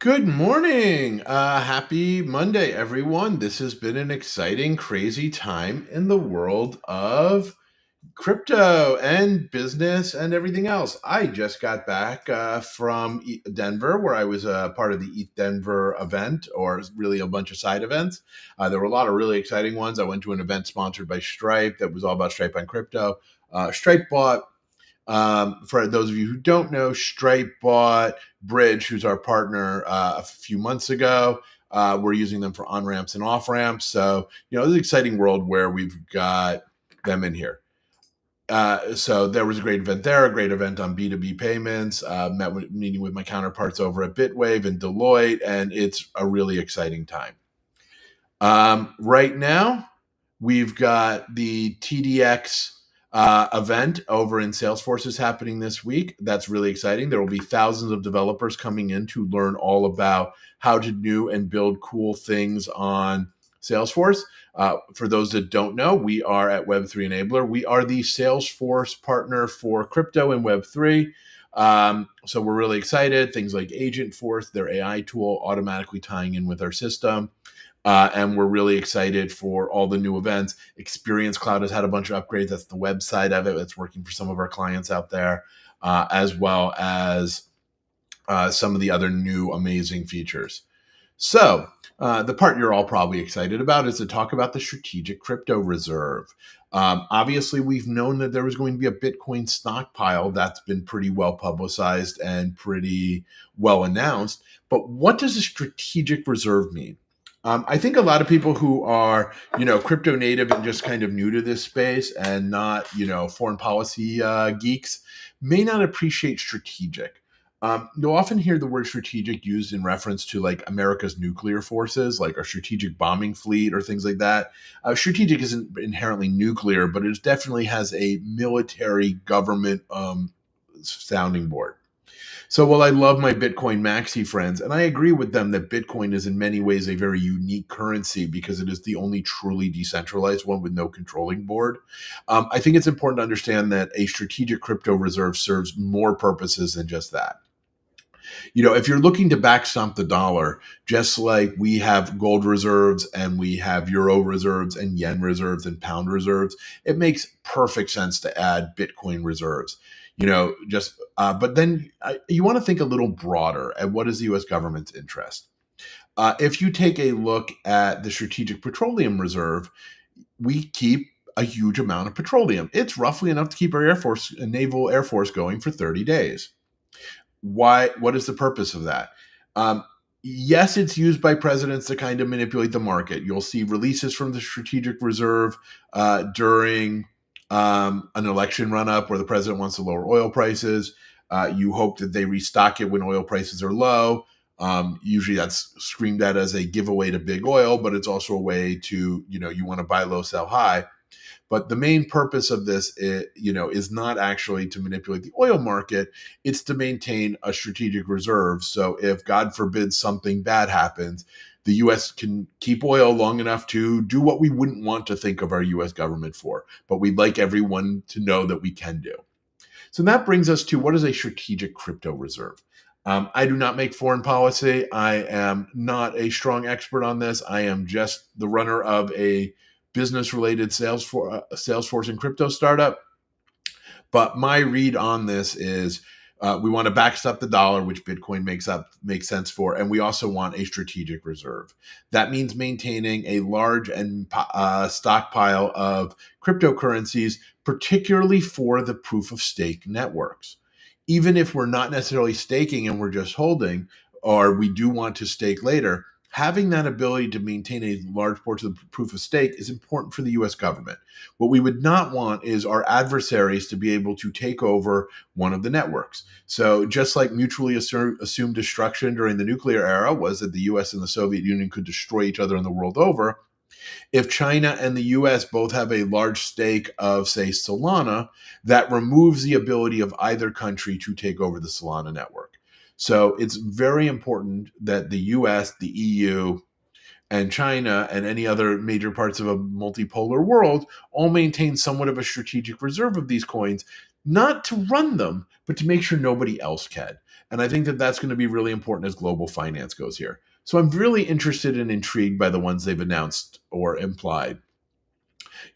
Good morning. Happy Monday, everyone. This has been an exciting, crazy time in the world of crypto and business and everything else. I just got back from Denver, where I was part of the ETH Denver event, or really a bunch of side events. There were a lot of really exciting ones. I went to an event sponsored by Stripe that was all about Stripe on crypto. Stripe bought for those of you who don't know, Stripe bought Bridge, who's our partner, a few months ago. We're using them for on ramps and off ramps. So, this is an exciting world where we've got them in here. So there was a great event there, a great event on B2B payments, meeting with my counterparts over at Bitwave and Deloitte, and it's a really exciting time. Right now, we've got the TDX event over in Salesforce is happening this week. That's really exciting. There will be thousands of developers coming in to learn all about how to do and build cool things on Salesforce. For those that don't know, we are at Web3 Enabler. We are the Salesforce partner for crypto and Web3. So we're really excited. Things like Agentforce, their AI tool, automatically tying in with our system. And we're really excited for all the new events. Experience Cloud has had a bunch of upgrades. That's the website of it. That's working for some of our clients out there, as well as some of the other new amazing features. So the part you're all probably excited about is to talk about the strategic crypto reserve. Obviously, we've known that there was going to be a Bitcoin stockpile. That's been pretty well publicized and pretty well announced. But what does a strategic reserve mean? I think a lot of people who are, crypto native and just kind of new to this space and not, foreign policy geeks may not appreciate strategic. You'll often hear the word strategic used in reference to like America's nuclear forces, like our strategic bombing fleet or things like that. Strategic isn't inherently nuclear, but it definitely has a military government sounding board. So while I love my Bitcoin maxi friends, and I agree with them that Bitcoin is in many ways a very unique currency because it is the only truly decentralized one with no controlling board, I think it's important to understand that a strategic crypto reserve serves more purposes than just that. If you're looking to backstop the dollar, just like we have gold reserves and we have euro reserves and yen reserves and pound reserves, it makes perfect sense to add Bitcoin reserves. But then you want to think a little broader at what is the U.S. government's interest. If you take a look at the Strategic Petroleum Reserve, we keep a huge amount of petroleum. It's roughly enough to keep our naval air force going for 30 days. Why? What is the purpose of that? Yes, it's used by presidents to kind of manipulate the market. You'll see releases from the Strategic Reserve during an election run-up where the president wants to lower oil prices. You hope that they restock it when oil prices are low. Usually that's screamed at as a giveaway to big oil, but it's also a way to, you want to buy low, sell high. But the main purpose of this, is not actually to manipulate the oil market. It's to maintain a strategic reserve. So if, God forbid, something bad happens, the U.S. can keep oil long enough to do what we wouldn't want to think of our U.S. government for. But we'd like everyone to know that we can do. So that brings us to what is a strategic crypto reserve? I do not make foreign policy. I am not a strong expert on this. I am just the runner of a business-related Salesforce and crypto startup. But my read on this is we want to backstop the dollar, which Bitcoin makes sense for, and we also want a strategic reserve. That means maintaining a large and stockpile of cryptocurrencies, particularly for the proof of stake networks. Even if we're not necessarily staking and we're just holding, or we do want to stake later, having that ability to maintain a large portion of the proof of stake is important for the US government. What we would not want is our adversaries to be able to take over one of the networks. So just like mutually assumed destruction during the nuclear era was that the US and the Soviet Union could destroy each other in the world over, if China and the US both have a large stake of, say, Solana, that removes the ability of either country to take over the Solana network. So it's very important that the US, the EU, and China and any other major parts of a multipolar world all maintain somewhat of a strategic reserve of these coins, not to run them, but to make sure nobody else can. And I think that that's going to be really important as global finance goes here. So I'm really interested and intrigued by the ones they've announced or implied.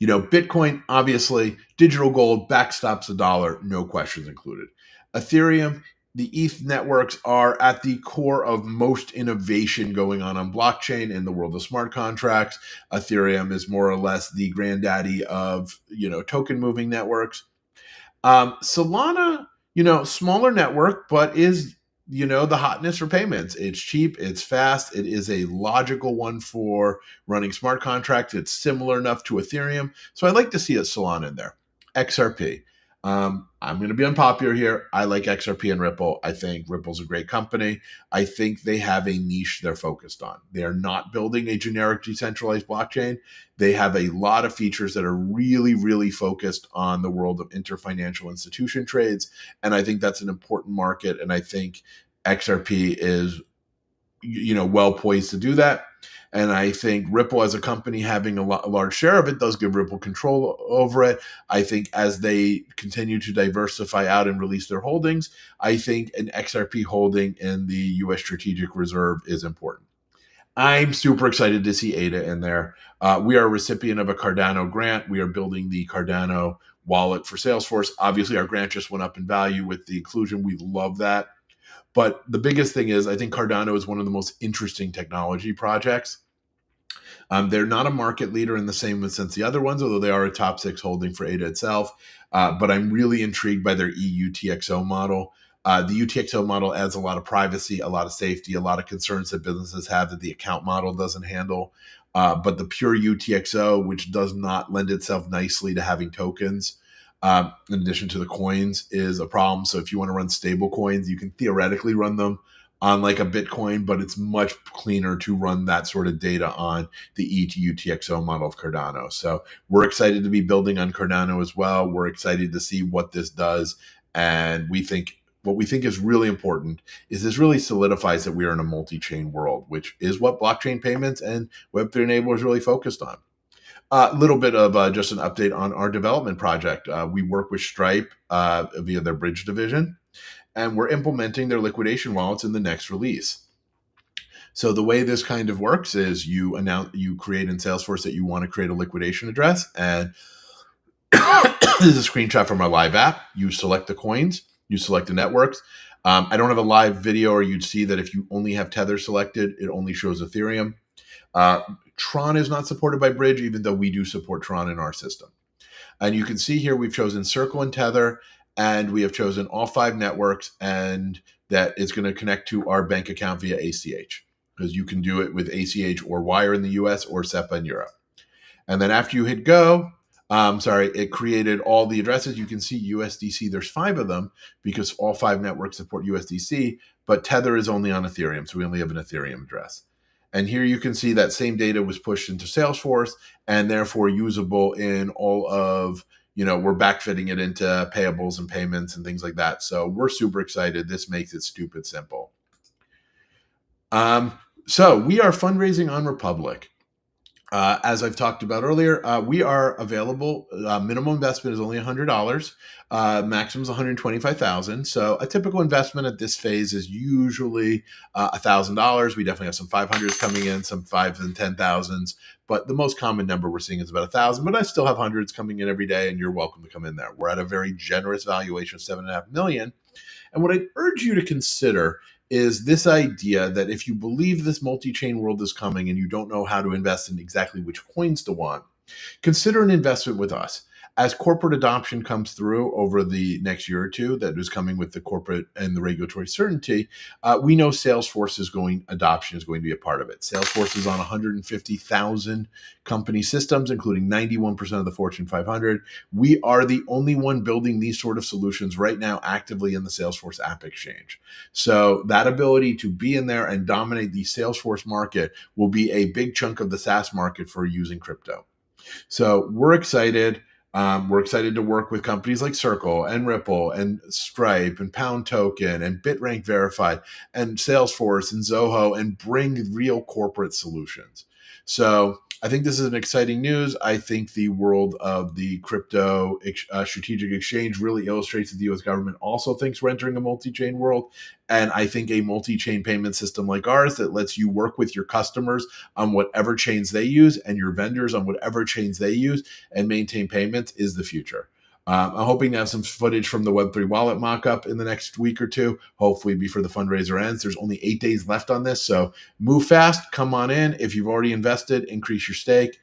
Bitcoin, obviously, digital gold backstops the dollar, no questions included. Ethereum, the ETH networks are at the core of most innovation going on blockchain in the world of smart contracts. Ethereum is more or less the granddaddy of, token moving networks. Solana, smaller network, but is, the hotness for payments. It's cheap, it's fast, it is a logical one for running smart contracts. It's similar enough to Ethereum. So I like to see a Solana in there. XRP. I'm going to be unpopular here. I like XRP and Ripple. I think Ripple's a great company. I think they have a niche they're focused on. They are not building a generic decentralized blockchain. They have a lot of features that are really, really focused on the world of interfinancial institution trades. And I think that's an important market. And I think XRP is, well poised to do that. And I think Ripple as a company having a large share of it does give Ripple control over it. I think as they continue to diversify out and release their holdings, I think an XRP holding in the US Strategic Reserve is important. I'm super excited to see ADA in there. We are a recipient of a Cardano grant. We are building the Cardano wallet for Salesforce. Obviously, our grant just went up in value with the inclusion. We love that. But the biggest thing is I think Cardano is one of the most interesting technology projects. They're not a market leader in the same sense the other ones, although they are a top 6 holding for ADA itself. But I'm really intrigued by their EUTXO model. The UTXO model adds a lot of privacy, a lot of safety, a lot of concerns that businesses have that the account model doesn't handle. But the pure UTXO, which does not lend itself nicely to having tokens, in addition to the coins, is a problem. So if you want to run stable coins, you can theoretically run them on like a Bitcoin, but it's much cleaner to run that sort of data on the ETUTXO model of Cardano. So we're excited to be building on Cardano as well. We're excited to see what this does. And what we think is really important is this really solidifies that we are in a multi-chain world, which is what blockchain payments and Web3 enablers really focused on. A little bit of just an update on our development project. We work with Stripe via their Bridge division, and we're implementing their liquidation wallets in the next release. So the way this kind of works is you create in Salesforce that you want to create a liquidation address, and this is a screenshot from our live app. You select the coins, you select the networks. I don't have a live video, or you'd see that if you only have Tether selected, it only shows Ethereum. Tron is not supported by Bridge, even though we do support Tron in our system. And you can see here we've chosen Circle and Tether, and we have chosen all 5 networks, and that is going to connect to our bank account via ACH, because you can do it with ACH or Wire in the US or SEPA in Europe. And then after you hit go, it created all the addresses. You can see USDC, there's 5 of them because all 5 networks support USDC, but Tether is only on Ethereum, so we only have an Ethereum address. And here you can see that same data was pushed into Salesforce and therefore usable in all of, we're backfitting it into payables and payments and things like that. So we're super excited. This makes it stupid simple. So we are fundraising on Republic. As I've talked about earlier, we are available. Minimum investment is only $100. Maximum is $125,000. So a typical investment at this phase is usually $1,000. We definitely have some 500s coming in, some 5s and 10,000s. But the most common number we're seeing is about 1,000. But I still have hundreds coming in every day, and you're welcome to come in there. We're at a very generous valuation of $7.5 million. And what I urge you to consider is this idea that if you believe this multi-chain world is coming and you don't know how to invest in exactly which coins to want, consider an investment with us. As corporate adoption comes through over the next year or two, that is coming with the corporate and the regulatory certainty, we know Salesforce adoption is going to be a part of it. Salesforce is on 150,000 company systems, including 91% of the Fortune 500. We are the only one building these sort of solutions right now actively in the Salesforce App Exchange. So that ability to be in there and dominate the Salesforce market will be a big chunk of the SaaS market for using crypto. So we're excited. We're excited to work with companies like Circle and Ripple and Stripe and Pound Token and BitRank Verified and Salesforce and Zoho and bring real corporate solutions. So I think this is an exciting news. I think the world of the crypto strategic exchange really illustrates that the U.S. government also thinks we're entering a multi-chain world. And I think a multi-chain payment system like ours that lets you work with your customers on whatever chains they use and your vendors on whatever chains they use and maintain payments is the future. I'm hoping to have some footage from the Web3 wallet mockup in the next week or two, hopefully before the fundraiser ends. There's only 8 days left on this, so move fast, come on in. If you've already invested, increase your stake.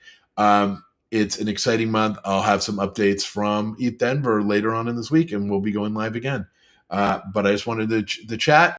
It's an exciting month. I'll have some updates from ETH Denver later on in this week, and we'll be going live again. But I just wanted to chat.